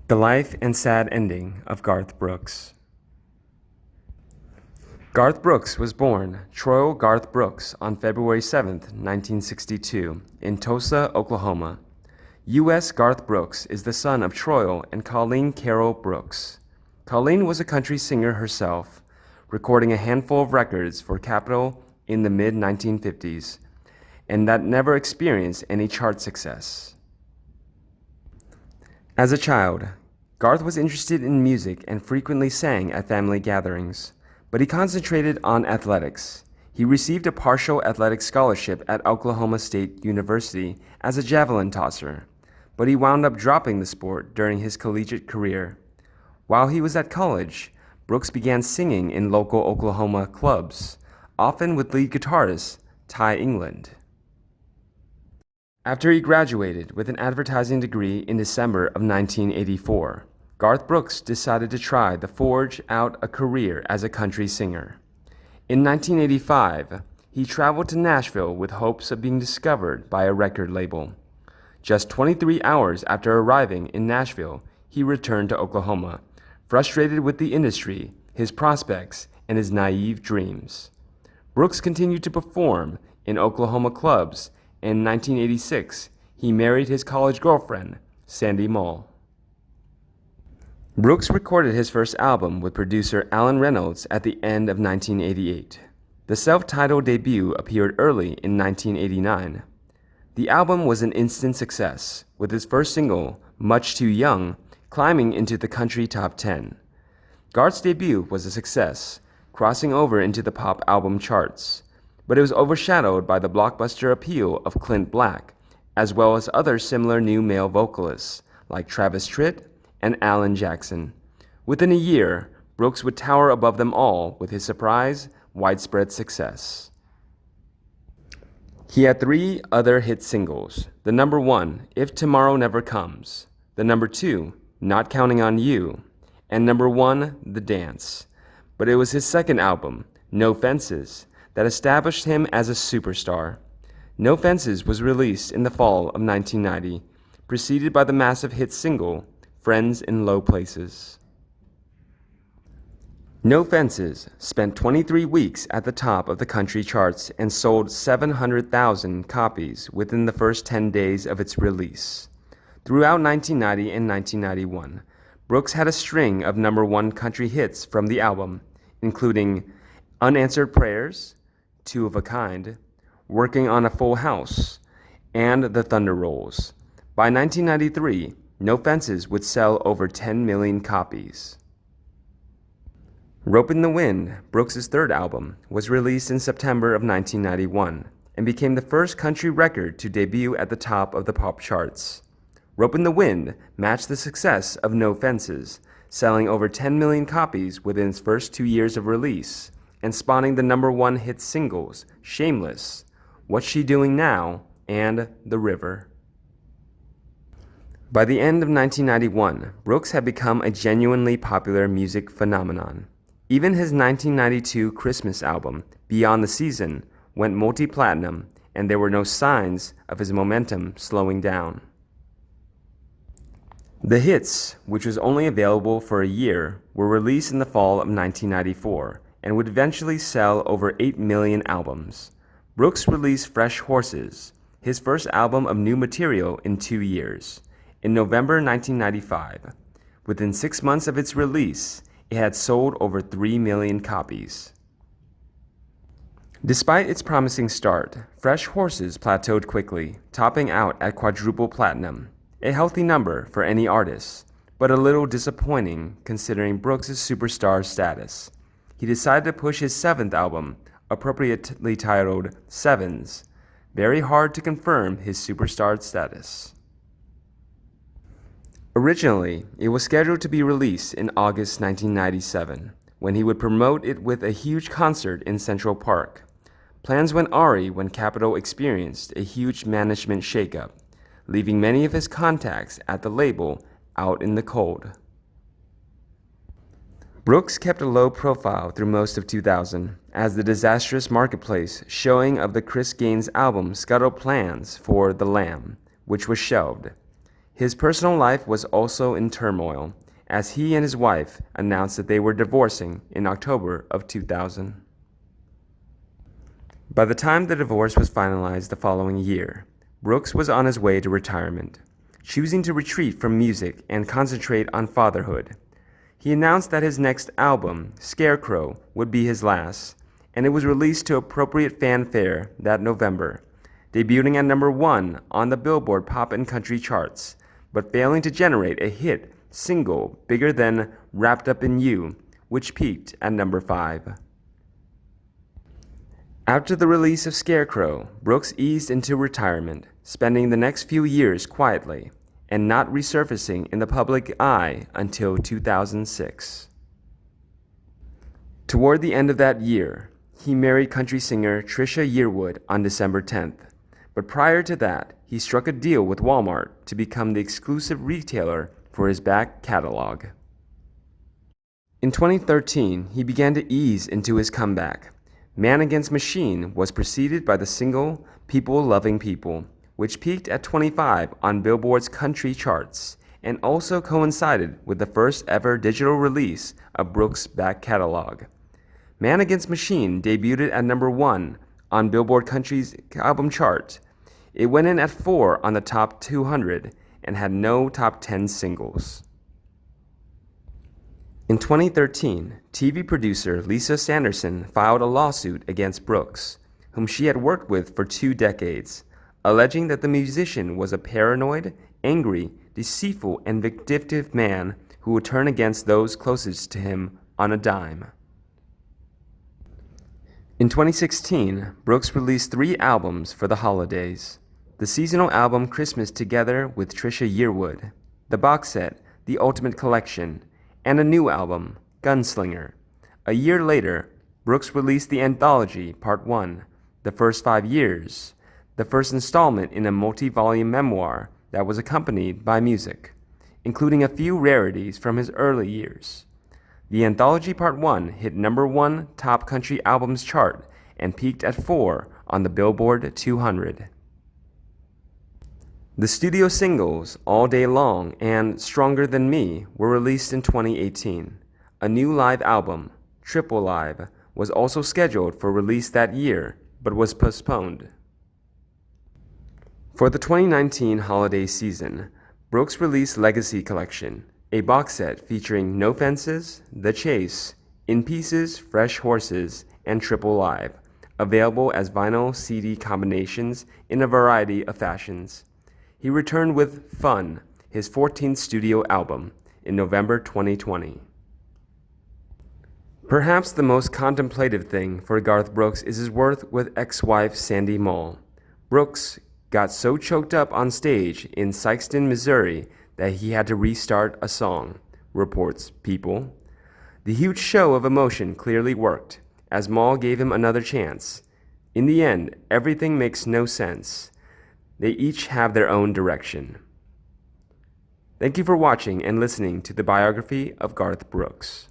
The Life and Sad Ending of Garth Brooks. Garth Brooks was born Troyal Garth Brooks on February 7, 1962, in Tulsa, Oklahoma. U.S. Garth Brooks is the son of Troyal and Colleen Carroll Brooks. Colleen was a country singer herself, recording a handful of records for Capitol in the mid-1950s, and that never experienced any chart success. As a child, Garth was interested in music and frequently sang at family gatherings, but he concentrated on athletics. He received a partial athletic scholarship at Oklahoma State University as a javelin tosser, but he wound up dropping the sport during his collegiate career. While he was at college, Brooks began singing in local Oklahoma clubs, often with lead guitarist Ty England. After he graduated with an advertising degree in December of 1984, Garth Brooks decided to try to forge out a career as a country singer. In 1985, he traveled to Nashville with hopes of being discovered by a record label. Just 23 hours after arriving in Nashville, he returned to Oklahoma, frustrated with the industry, his prospects, and his naive dreams. Brooks continued to perform in Oklahoma clubs. In 1986, he married his college girlfriend, Sandy Mull. Brooks recorded his first album with producer Alan Reynolds at the end of 1988. The self-titled debut appeared early in 1989. The album was an instant success, with his first single, Much Too Young, climbing into the country top 10. Garth's debut was a success, crossing over into the pop album charts, but it was overshadowed by the blockbuster appeal of Clint Black, as well as other similar new male vocalists like Travis Tritt and Alan Jackson. Within a year, Brooks would tower above them all with his surprise, widespread success. He had three other hit singles: the number one, If Tomorrow Never Comes, the number two, Not Counting on You, and number one, The Dance. But it was his second album, No Fences, that established him as a superstar. No Fences was released in the fall of 1990, preceded by the massive hit single, Friends in Low Places. No Fences spent 23 weeks at the top of the country charts and sold 700,000 copies within the first 10 days of its release. Throughout 1990 and 1991, Brooks had a string of number one country hits from the album, including Unanswered Prayers, Two of a Kind, Working on a Full House, and The Thunder Rolls. By 1993, No Fences would sell over 10 million copies. Rope in the Wind, Brooks' third album, was released in September of 1991 and became the first country record to debut at the top of the pop charts. Rope in the Wind matched the success of No Fences, selling over 10 million copies within its first 2 years of release, and spawning the number one hit singles, Shameless, What's She Doing Now, and The River. By the end of 1991, Brooks had become a genuinely popular music phenomenon. Even his 1992 Christmas album, Beyond the Season, went multi-platinum, and there were no signs of his momentum slowing down. The Hits, which was only available for a year, were released in the fall of 1994 and would eventually sell over 8 million albums. Brooks released Fresh Horses, his first album of new material in 2 years, in November 1995. Within 6 months of its release, it had sold over 3 million copies. Despite its promising start, Fresh Horses plateaued quickly, topping out at quadruple platinum, a healthy number for any artist, but a little disappointing considering Brooks' superstar status. He decided to push his seventh album, appropriately titled Sevens, very hard to confirm his superstar status. Originally, it was scheduled to be released in August 1997, when he would promote it with a huge concert in Central Park. Plans went awry when Capitol experienced a huge management shakeup, leaving many of his contacts at the label out in the cold. Brooks kept a low profile through most of 2000, as the disastrous marketplace showing of the Chris Gaines album scuttled plans for The Lamb, which was shelved. His personal life was also in turmoil, as he and his wife announced that they were divorcing in October of 2000. By the time the divorce was finalized the following year, Brooks was on his way to retirement, choosing to retreat from music and concentrate on fatherhood. He announced that his next album, Scarecrow, would be his last, and it was released to appropriate fanfare that November, debuting at number 1 on the Billboard Pop and Country charts, but failing to generate a hit single bigger than Wrapped Up in You, which peaked at number 5. After the release of Scarecrow, Brooks eased into retirement, spending the next few years quietly and not resurfacing in the public eye until 2006. Toward the end of that year, he married country singer Trisha Yearwood on December 10th, but prior to that, he struck a deal with Walmart to become the exclusive retailer for his back catalog. In 2013, he began to ease into his comeback. Man Against Machine was preceded by the single People Loving People, which peaked at 25 on Billboard's country charts and also coincided with the first ever digital release of Brooks' back catalog. Man Against Machine debuted at number 1 on Billboard Country's album chart. It went in at 4 on the top 200 and had no top 10 singles. In 2013, TV producer Lisa Sanderson filed a lawsuit against Brooks, whom she had worked with for 2 decades, alleging that the musician was a paranoid, angry, deceitful, and vindictive man who would turn against those closest to him on a dime. In 2016, Brooks released 3 albums for the holidays: the seasonal album Christmas Together with Trisha Yearwood, the box set The Ultimate Collection, and a new album, Gunslinger. A year later, Brooks released the anthology Part 1, The First 5 Years, the first installment in a multi-volume memoir that was accompanied by music, including a few rarities from his early years. The anthology Part 1 hit number 1 top country albums chart and peaked at 4 on the Billboard 200. The studio singles All Day Long and Stronger Than Me were released in 2018. A new live album, Triple Live, was also scheduled for release that year, but was postponed. For the 2019 holiday season, Brooks released Legacy Collection, a box set featuring No Fences, The Chase, In Pieces, Fresh Horses, and Triple Live, available as vinyl CD combinations in a variety of fashions. He returned with Fun, his 14th studio album, in November 2020. Perhaps the most contemplative thing for Garth Brooks is his work with ex-wife Sandy Mull. Brooks got so choked up on stage in Sikeston, Missouri, that he had to restart a song, reports People. The huge show of emotion clearly worked, as Mull gave him another chance. In the end, everything makes no sense. They each have their own direction. Thank you for watching and listening to the biography of Garth Brooks.